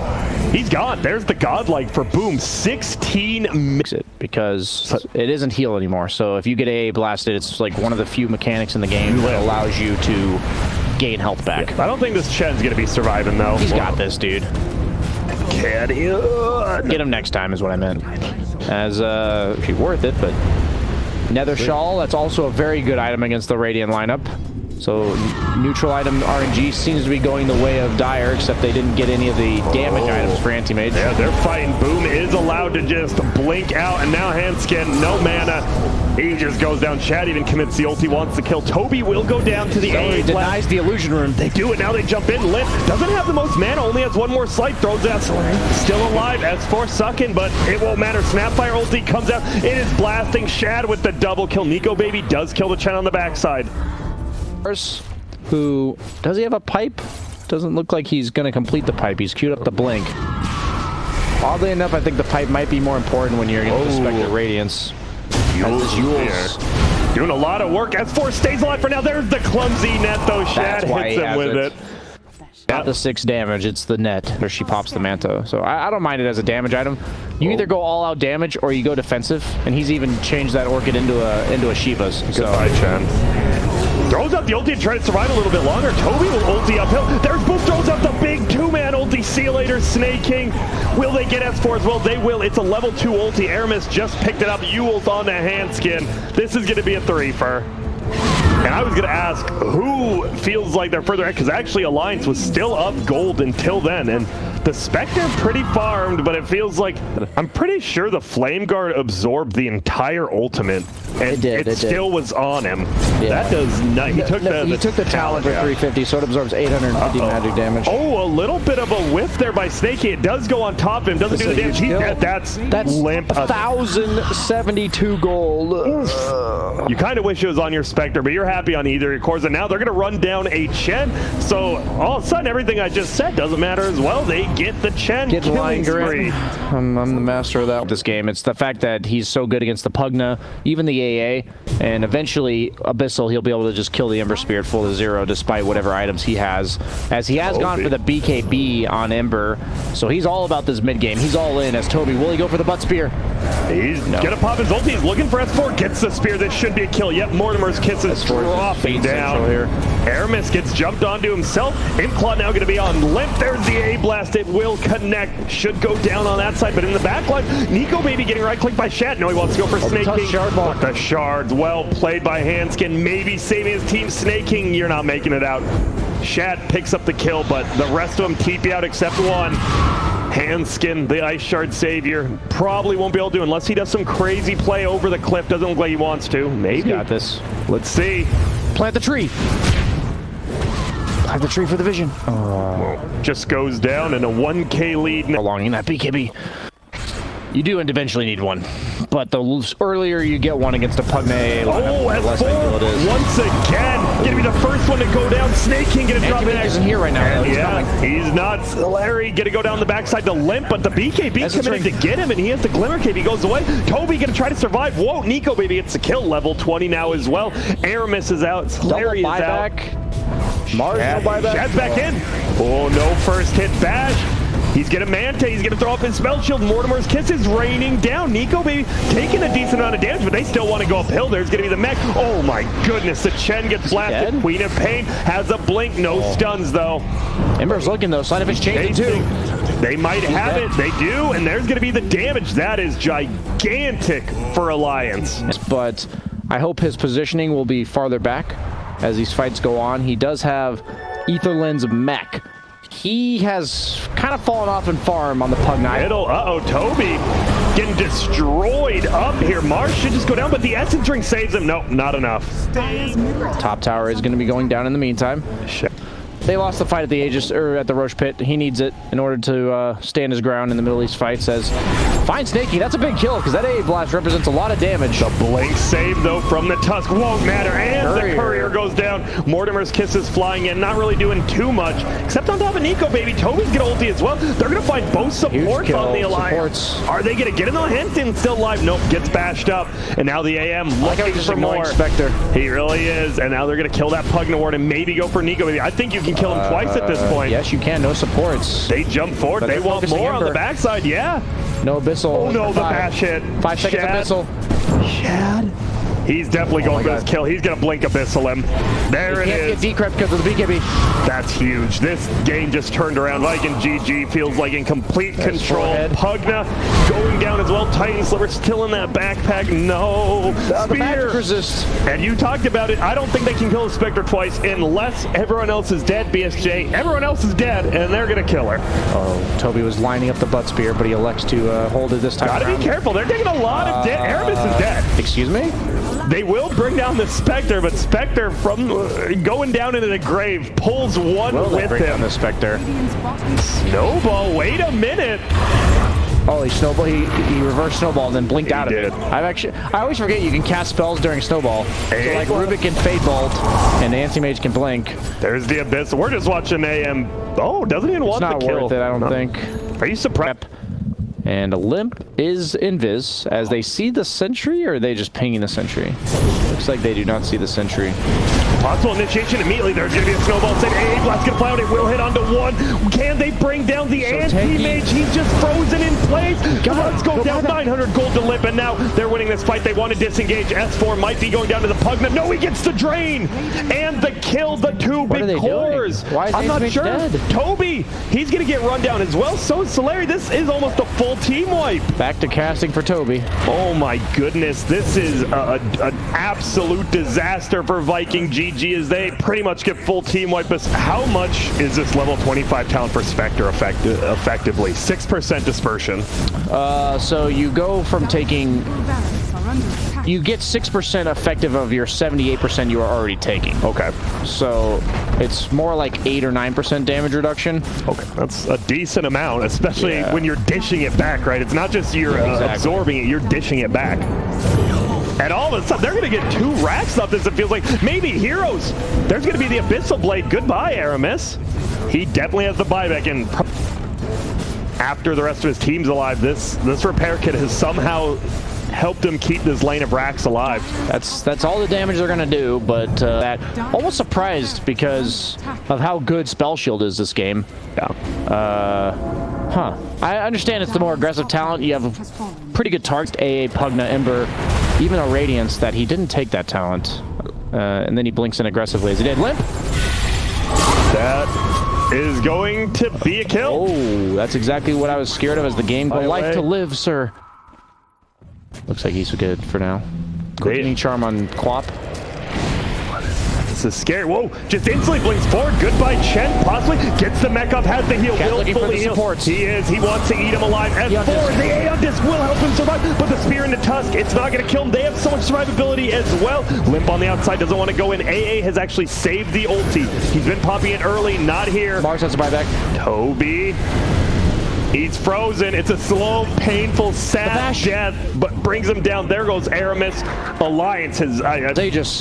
he's gone. There's the godlike for Boom. 16 it because it isn't heal anymore. So if you get AA blasted, it's like one of the few mechanics in the game that allows you to gain health back. Yeah, I don't think this Chen's gonna be surviving though. He's got this, dude. Can he? Get him next time is what I meant. As she's worth it, but Nether Shawl, that's also a very good item against the Radiant lineup. So neutral item RNG seems to be going the way of Dire, except they didn't get any of the damage items for anti-mage. Yeah, they're fighting. Boom is allowed to just blink out, and now Handskin, no mana. He just goes down. Chad even commits the ult. He wants to kill. Toby will go down to the A. He denies the illusion rune. They do it. Now they jump in. Limp doesn't have the most mana. Only has 1 more slight. Throws out. Still alive. S4 sucking, but it won't matter. Snapfire ulti comes out. It is blasting. Shad with the double kill. Nico Baby does kill the Chen on the backside. Who does he have a pipe? Doesn't look like he's going to complete the pipe. He's queued up the blink. Oddly enough, I think the pipe might be more important when you're against the Spectre Radiance. Yules doing a lot of work. S4 stays alive for now. There's the clumsy net though. Shad hits him with it. Not the 6 damage, it's the net where she pops the manto. So I don't mind it as a damage item. You either go all out damage or you go defensive, and he's even changed that Orchid into a Shiva's. Goodbye, Chen. Throws out the ulti to try to survive a little bit longer. Toby will ulti uphill. There's Boom, throws out the big 2-man ulti. See you later, Snaking. Will they get S4 as well? They will. It's a level 2 ulti. Aramis just picked it up. Yules on the Handskin. This is going to be a 3-fer. And I was going to ask who feels like they're further ahead, because actually Alliance was still up gold until then. And the Spectre pretty farmed, but it feels like I'm pretty sure the Flame Guard absorbed the entire ultimate. And it still was on him. Yeah. That does not. He took the talent for 350, so it absorbs 850 magic damage. Oh, a little bit of a whiff there by Snakey. It does go on top of him. Doesn't do the damage. That's limp. 1,072 gold. You kind of wish it was on your Spectre, but you're happy on either your cores. And now they're going to run down a Chen. So all of a sudden, everything I just said doesn't matter as well. They get the Chen killing spree. I'm the master of that. This game, it's the fact that he's so good against the Pugna, even the AA, and eventually Abyssal, he'll be able to just kill the Ember Spirit full to 0 despite whatever items he has, as he has gone for the BKB on Ember. So he's all about this mid game. He's all in as Toby. Will he go for the butt spear? He's gonna pop his ulti. He's looking for S4. Gets the spear. That should be a kill. Yet Mortimer's kiss is dropping down. Here. Aramis gets jumped onto himself. Imclaw now gonna be on Limp. There's the A blast. It will connect. Should go down on that side, but in the back line, Nico Baby getting right clicked by Shat. No, he wants to go for Snaking. The shards. Well played by Handskin. Maybe saving his team. Snaking, you're not making it out. Shat picks up the kill, but the rest of them TP out except one. Handskin, the Ice Shard savior, probably won't be able to unless he does some crazy play over the cliff. Doesn't look like he wants to. Maybe. He's got this. Let's see. Plant the tree. Plant the tree for the vision. Just goes down in a 1K lead. Prolonging that BKB. You do eventually need one, but the earlier you get one against a Pugna, the less ideal it is. Once again, gonna be the first one to go down. Snake King gonna drop it. Isn't here right now. He's not. Larry gonna go down the backside to Limp, but the BKB committed to get him, and he has the Glimmer Cape. He goes away. Toby gonna try to survive. Whoa, Nico Baby gets the kill. Level 20 now as well. Aramis is out. Larry is out. Marginal buyback. Shad's back in. Oh, no first hit bash. He's gonna Manta, he's gonna throw up his spell shield. Mortimer's kiss is raining down. Nico Baby taking a decent amount of damage, but they still want to go uphill. There's gonna be the mech. Oh my goodness, the Chen gets blasted. Queen of Pain has a blink, no stuns though. Ember's looking though, sign of his changing too. They might have it. They do, and there's going to be the damage. That is gigantic for Alliance. But I hope his positioning will be farther back as these fights go on. He does have Etherland's mech. He has kind of fallen off in farm on the Pug Knight. Uh-oh, Toby getting destroyed up here. Mars should just go down, but the Essence Ring saves him. Nope, not enough. Top tower is going to be going down in the meantime. Shit. They lost the fight at the Aegis, or at the Roche Pit. He needs it in order to stand his ground in the Middle East fight. Says, fine Snakey, that's a big kill, because that AA blast represents a lot of damage. The blink save, though, from the Tusk won't matter, and the Courier goes down. Mortimer's Kisses flying in, not really doing too much, except on top of Nico, baby. Toby's gonna ulti as well. They're gonna find both supports on the Alliance. Are they gonna get in the Henton still alive? Nope, gets bashed up, and now the AM looking for more. Spectre. He really is, and now they're gonna kill that Pugnaward and maybe go for Nico, baby. I think you can kill him twice at this point. Yes, you can. No supports. They jump forward. They want more on the backside. Yeah. No Abyssal. Oh no, the bash hit. 5 seconds Abyssal. Shad. He's definitely going for this kill. He's going to blink Abyssal him. There it is. Can't get decrypt because of the BKB. That's huge. This game just turned around. Viking GG feels like in complete control. Pugna going down as well. Titan Sliver still in that backpack. No. The magic resist. And you talked about it. I don't think they can kill the Spectre twice unless everyone else is dead, BSJ. Everyone else is dead, and they're going to kill her. Oh, Toby was lining up the butt spear, but he elects to hold it this time. Gotta be careful. They're taking a lot of dead. Aramis is dead. Excuse me? They will bring down the Spectre, but Spectre from going down into the grave pulls one with bring him. Down the Spectre. Snowball, wait a minute. Oh, he reversed Snowball and then blinked out of it. I always forget you can cast spells during Snowball. So like Rubik can Fate Bolt and the Anti-Mage can blink. There's the Abyss. We're just watching AM. Oh, doesn't even want the kill. It's not worth it, I don't think. Are you surprised? And a limp is invis as they see the sentry, or are they just pinging the sentry? Looks like they do not see the sentry. Possible initiation immediately. There's going to be a snowball. Save AA blast going to fly out. It will hit onto one. Can they bring down the anti-mage? He's just frozen in place. Let's go down 900 gold to Limp, and now they're winning this fight. They want to disengage. S4 might be going down to the Pugna. No, he gets the drain and the kill. The two big cores. I'm not sure. Dead? Toby, he's going to get run down as well. So is Solari. This is almost a full team wipe. Back to casting for Toby. Oh my goodness. This is an absolute disaster for Viking GG as they pretty much get full team wipe. How much is this level 25 talent for Spectre effectively? 6% dispersion. So you go from taking... You get 6% effective of your 78% you are already taking. Okay. So it's more like 8 or 9% damage reduction. Okay, that's a decent amount, especially when you're dishing it back, right? It's not just you're absorbing it, you're dishing it back. And all of a sudden, they're going to get 2 racks off this, it feels like. Maybe Heroes. There's going to be the Abyssal Blade. Goodbye, Aramis. He definitely has the buyback, and after the rest of his team's alive, this repair kit has somehow helped him keep this lane of racks alive. That's all the damage they're gonna do, but that almost surprised because of how good Spell Shield is this game. Yeah. I understand it's the more aggressive talent. You have a pretty good target, AA, Pugna, Ember, even a Radiance that he didn't take that talent. And then he blinks in aggressively as he did. Limp. That is going to be a kill. Oh, that's exactly what I was scared of as the game. But life to live, sir. Looks like he's good for now. Quickening Charm on Quap. This is scary. Whoa, just instantly blinks forward. Goodbye, Chen. Possibly gets the mech up, has the heal. Will fully heal. He is. He wants to eat him alive. S4, the Aeon Disc will help him survive, but the Spear in the Tusk, it's not going to kill him. They have so much survivability as well. Limp on the outside, doesn't want to go in. AA has actually saved the ulti. He's been popping it early, not here. Mars has to buy back. Toby. He's frozen. It's a slow, painful, sad death, but brings him down. There goes Aramis. Alliance has...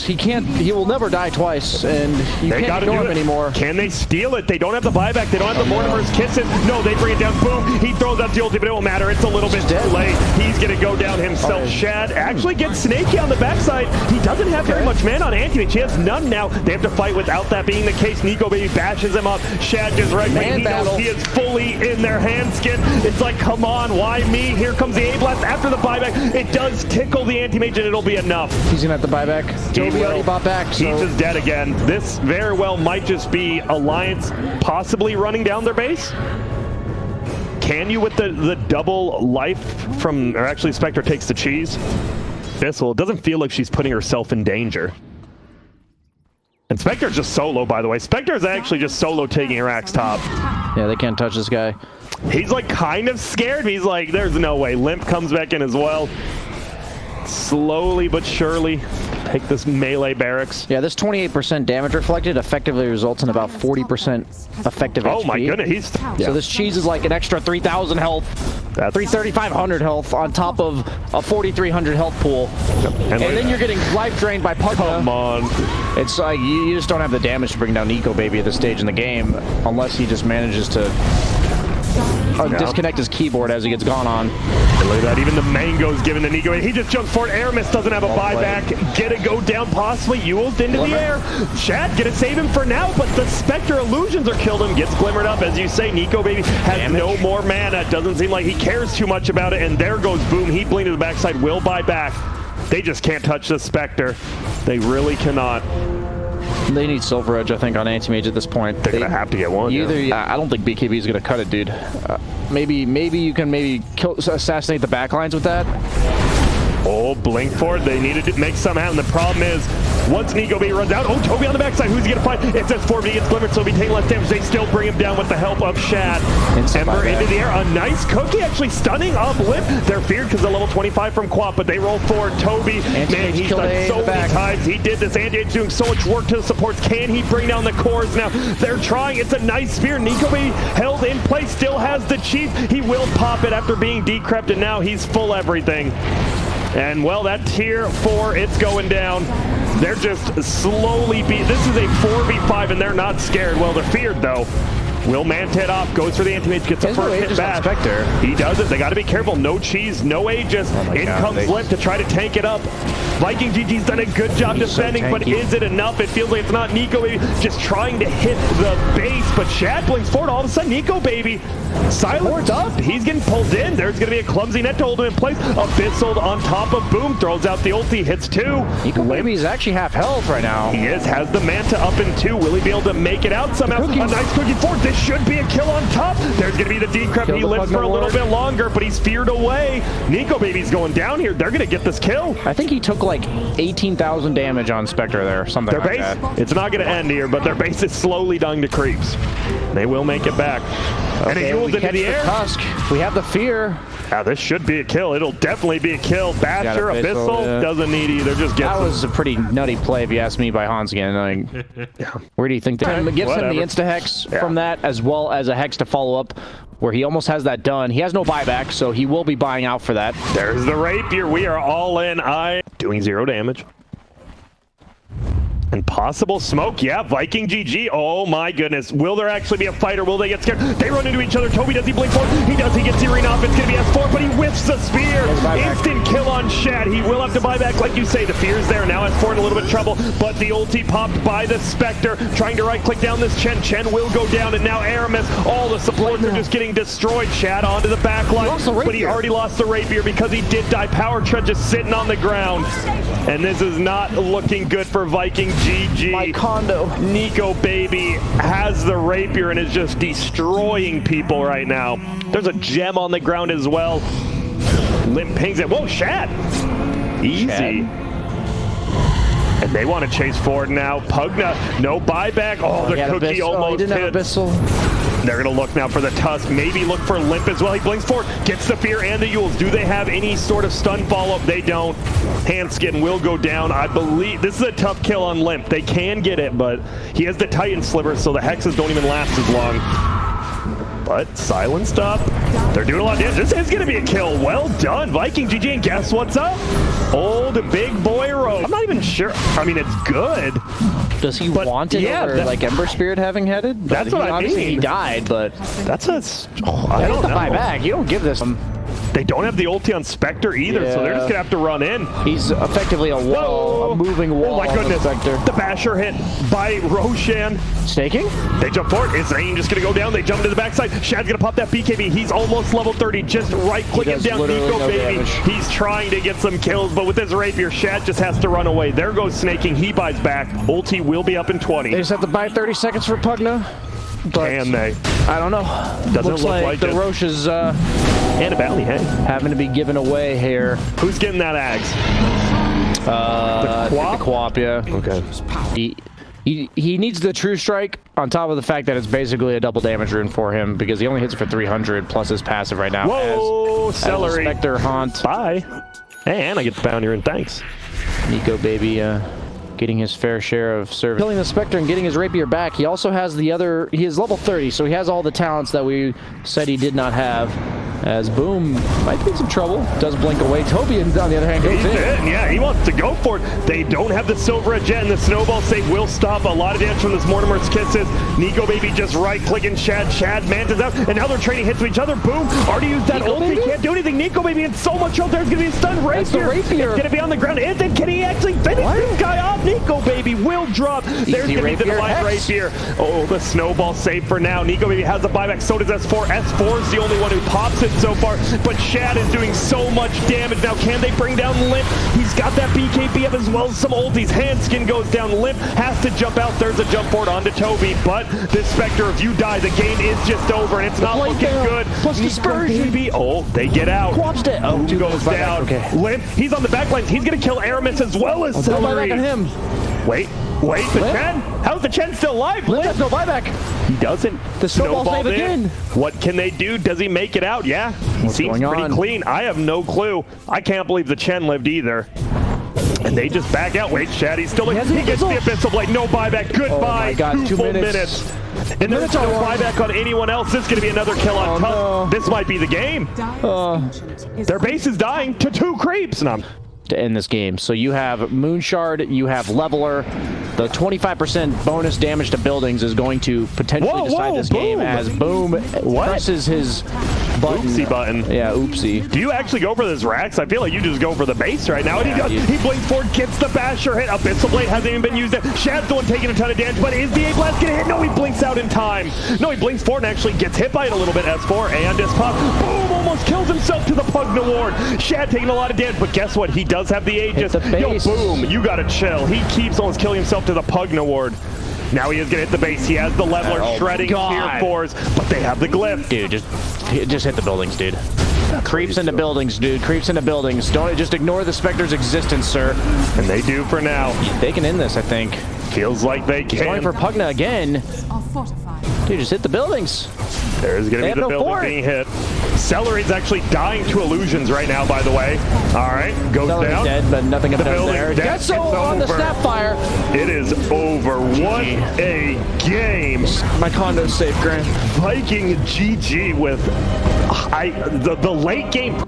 he will never die twice, and you can't ignore him anymore. Can they steal it? They don't have the buyback. They don't have the Mortimer's Kisses. No, they bring it down. Boom. He throws out the ulti, but it won't matter. It's a little bit too late. He's going to go down himself. Shad actually gets Snaky on the backside. He doesn't have very much mana on Anti-Mage. He has none now. They have to fight without that being the case. Nico Baby bashes him up. Shad just right when he knows he is fully in their hands. It's like, come on, why me? Here comes the A-Blast after the buyback. It does tickle the Anti-Mage, and it'll be enough. He's gonna have the buyback. Toby already bought back. So. He's just dead again. This very well might just be Alliance possibly running down their base. Can you with the double life from, or actually Spectre takes the cheese? Bissell, it doesn't feel like she's putting herself in danger. And Spectre's just solo, by the way. Spectre's actually just solo taking Iraq's top. Yeah, they can't touch this guy. He's like kind of scared. He's like, there's no way. Limp comes back in as well. Slowly but surely take this melee barracks. Yeah, this 28% damage reflected effectively results in about 40% effective HP. Oh my goodness, So this cheese is like an extra 3,000 health, 3,500 health on top of a 4,300 health pool. And then you're getting life drained by Pugna. Come on. It's like you just don't have the damage to bring down Nico Baby at this stage in the game unless he just manages to disconnect his keyboard as he gets gone on. Look at that, even the mango's given to Nico. He just jumps forward. Aramis doesn't have a buyback. Get it go down, possibly. Ewell's into the air. Chad gonna save him for now, but the Spectre illusions are killed him. Gets glimmered up, as you say. Nico Baby has no more mana. Doesn't seem like he cares too much about it, and there goes Boom. He blinked to the backside, will buy back. They just can't touch the Spectre. They really cannot. They need Silver Edge, I think, on Anti-Mage at this point. They're gonna have to get one. I don't think BKB is gonna cut it, dude. Maybe you can assassinate the backlines with that. Oh, blink forward. They needed to make some happen. The problem is, once Nico Baby runs out, oh, Toby on the backside. Who's he gonna find? It says 4, but he gets glimmered, so he'll be taking less damage. They still bring him down with the help of Shad. Ember into the air. A nice cookie, actually stunning up Lip. They're feared because of level 25 from Quap, but they roll forward. Toby, man, he's done so many times. He did this. Anti-Age's doing so much work to the supports. Can he bring down the cores now? They're trying. It's a nice spear. Nico Baby held in place, still has the chief. He will pop it after being decrept, and now he's full everything. And, well, that tier 4, it's going down. They're just slowly this is a 4v5, and they're not scared. Well, they're feared, though. Will Manted off, goes for the Anti-Mage, gets the first hit back. He does it. They got to be careful. No cheese, no Aegis. In comes Lip to try to tank it up. Viking GG's done a good job defending, but is it enough? It feels like it's not. Nico Baby just trying to hit the base, but Chad blinks forward. All of a sudden, Nico Baby silenced up. He's getting pulled in. There's going to be a clumsy net to hold him in place. Abyssal on top of Boom, throws out the ulti, hits 2. Nico Baby's actually half health right now. He has the Manta up in 2. Will he be able to make it out somehow? A nice cookie forward. This should be a kill on top. There's going to be the decrep. He lives for a little bit longer, but he's feared away. Nico Baby's going down here. They're going to get this kill. I think he took like 18,000 damage on Spectre there, something like that. Their base, it's not going to end here, but their base is slowly dying to creeps. They will make it back. And a Ewell's into the air. Tusk. We have the fear. Yeah, this should be a kill. It'll definitely be a kill. Basher, Abyssal, doesn't need either. Just gets That was a pretty nutty play, if you ask me, by Hanskin. Where do you think that gets him the insta-hex from that, as well as a hex to follow up, where he almost has that done. He has no buyback, so he will be buying out for that. There's the rapier. We are all in. Doing 0 damage. And possible smoke. Yeah, Viking GG. Oh my goodness. Will there actually be a fight, or will they get scared? They run into each other. Toby, does he blink forward? He does. He gets the arena off. It's going to be S4, but he whiffs the spear. Instant kill on Shad. He will have to buy back, like you say. The fear's there. Now S4 in a little bit of trouble, but the ulti popped by the Spectre. Trying to right-click down this Chen. Chen will go down, and now Aramis. All the supports are just getting destroyed. Shad onto the back line, but he already lost the rapier because he did die. Power Tread just sitting on the ground. And this is not looking good for Viking GG. My condo. Nico Baby has the rapier and is just destroying people right now. There's a gem on the ground as well. Limp pings it. Whoa, Shad. Easy. And they want to chase forward now. Pugna, no buyback. Oh, the cookie almost hit. They're going to look now for the Tusk. Maybe look for Limp as well. He blinks forward, gets the fear and the Ewells. Do they have any sort of stun follow-up? They don't. Handskin will go down. I believe this is a tough kill on Limp. They can get it, but he has the Titan Sliver, so the hexes don't even last as long. But silenced up. They're doing a lot of damage. This is going to be a kill. Well done, Viking GG. And guess what's up? Old big boy rogue. I'm not even sure. I mean, it's good. Does he want it over like Ember Spirit having headed? That's what I mean. Obviously he died, but that's a. I don't know. Buy back. You don't give this. They don't have the ulti on Spectre either, so they're just gonna have to run in. He's effectively a wall, a moving wall. Oh my goodness! The Basher hit by Roshan. Staking? They jump forward. Is Zane just gonna go down? They jump to the backside. Shad's gonna pop that BKB. He's almost level 30. Just right-click him down. Nico Baby. He's trying to get some kills, but with his rapier, Shad just has to run away. There goes Snaking. He buys back. Ulti will be up in 20. They just have to buy 30 seconds for Pugna. but Can they? I don't know. Doesn't Looks look like the it. Roche is And a Valley, hey. having to be given away here. Who's getting that Ags? The Quap, yeah. Okay. He needs the True Strike on top of the fact that it's basically a double damage rune for him because he only hits for 300 plus his passive right now. Whoa, Celery. As Spectre Haunt. Bye. Hey, and I get the bounty rune, thanks. Nico baby getting his fair share of service. Killing the Spectre and getting his Rapier back. He also has he is level 30, so he has all the talents that we said he did not have. As Boom might be in some trouble. Does blink away. Toby, on the other hand, goes He's in. Yeah, he wants to go for it. They don't have the Silver Edge yet, and the Snowball save will stop a lot of damage from this Mortimer's Kisses. Nico baby just right-clicking Shad. Shad mantas out, and now they're trading hits with each other. Boom. Already used that ulti. Can't do anything. Nico baby in so much health. There's going to be a stun Rapier. That's the Rapier. It's going to be on the ground. And then can he actually finish this guy off? Nico baby will drop. There's going to be the Divine Rapier. Oh, the Snowball save for now. Nico baby has the buyback. So does S4. S4 is the only one who pops it so far. But Shad is doing so much damage. Now, can they bring down Limp? He's got that BKB up as well as some ultis. Handskin goes down. Limp has to jump out. There's a jump forward onto Toby. But this Spectre, if you die, the game is just over. And it's not looking good. Plus dispersion. Oh, they get out. Quap's dead. Oh, Who goes down? Okay. Limp, he's on the back lines. He's going to kill Aramis as well as Celery. Buyback on him. Wait, the Chen? How's the Chen still alive? Limp has no buyback. He doesn't. The Snowball save in. again. What can they do? Does he make it out? Yeah. He seems pretty clean. I have no clue. I can't believe the Chen lived either. And they just back out. Wait, Shad, he's still like, he gets the Abyssal Blade. No buyback. Goodbye. Oh my God, 2 full minutes. And there's no buyback on anyone else. This is going to be another kill on Tusk. No. This might be the game. Their base is dying to 2 creeps. And to end this game. So you have Moonshard, you have Leveler. The 25% bonus damage to buildings is going to potentially decide this game as Boom presses his button. Oopsie button. Yeah, oopsie. Do you actually go for this Rax? I feel like you just go for the base right now. And he does. He blinks forward, gets the basher hit. Abyssal Blade hasn't even been used yet. Shad's the one taking a ton of damage, but is the A-Blast gonna hit? No, he blinks out in time. No, he blinks forward and actually gets hit by it a little bit. S4 and this pop. Boom, almost kills himself to the Pugna Ward. Shad taking a lot of damage, but guess what? He does have the Aegis. Yo, Boom, you gotta chill. He keeps almost killing himself to the Pugna Ward. Now he is gonna hit the base. He has the Leveler shredding tier 4s, but they have the Glyph. Dude, just hit the buildings, dude. Creeps into buildings, dude. Creeps into buildings. Don't just ignore the Spectre's existence, sir. And they do for now. They can end this, I think. Feels like they can. Going for Pugna again. Dude, just hit the buildings. There's going to be the building being hit. Celery's actually dying to illusions right now, by the way. All right, goes down. Dead, but nothing of building there. Getso on the Snapfire. It is over. What a game. My condo's safe, Grant. Viking GG with the late game.